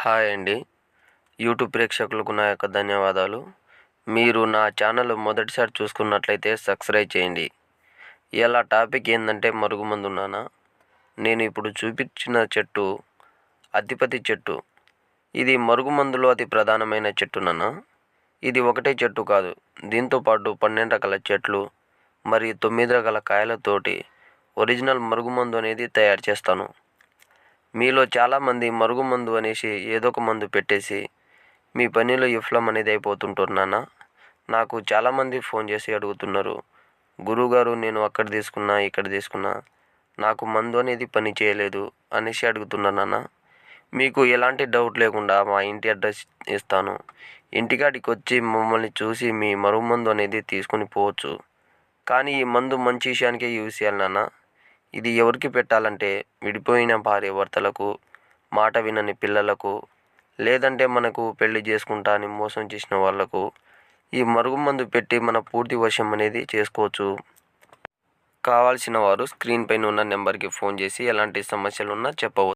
Hi అండి. YouTube ప్రేక్షకులకు నా యొక్క ధన్యవాదాలు. మీరు నా ఛానల్ మొదటిసారి చూసుకున్నట్లయితే సబ్స్క్రైబ్ చేయండి. ఇలా టాపిక్ ఏందంటే మరుగుమందు నాన్న. నేను ఇప్పుడు చూపించిన చెట్టు అత్తిపత్తి చెట్టు. ఇది మరుగుమందులో అతి ప్రధానమైన చెట్టు నాన్న. ఇది ఒకటే చెట్టు కాదు. దీంతో పాటు 12 రకాల చెట్లు మరియు 9 రకాల కాయలతోటి ఒరిజినల్ మరుగుమందు అనేది తయారు చేస్తాను. మీలో చాలామంది మరుగుమందు అనేసి ఏదో ఒక మందు పెట్టేసి మీ పనిలో విఫలం అనేది అయిపోతుంటారు నాన్న. నాకు చాలామంది ఫోన్ చేసి అడుగుతున్నారు, గురువుగారు నేను అక్కడ తీసుకున్నా ఇక్కడ తీసుకున్నా నాకు మందు అనేది పని చేయలేదు అనేసి అడుగుతున్నారు నాన్న. మీకు ఎలాంటి డౌట్ లేకుండా మా ఇంటి అడ్రస్ ఇస్తాను. ఇంటికాడికి వచ్చి మమ్మల్ని చూసి మీ మరుగుమందు అనేది తీసుకొని పోవచ్చు. కానీ ఈ మందు మంచి విషయానికే యూజ్ చేయాలి నాన్న. ఇది ఎవరికి పెట్టాలంటే విడిపోయిన భార్య భర్తలకు, మాట వినని పిల్లలకు, లేదంటే మనకు పెళ్లి చేసుకుంటా అని మోసం చేసిన వాళ్లకు ఈ మరుగుమందు పెట్టి మన పూర్తి వశం అనేది చేసుకోవచ్చు. కావాల్సిన వారు స్క్రీన్ పైన ఉన్న నెంబర్కి ఫోన్ చేసి ఎలాంటి సమస్యలు ఉన్నా చెప్పవచ్చు.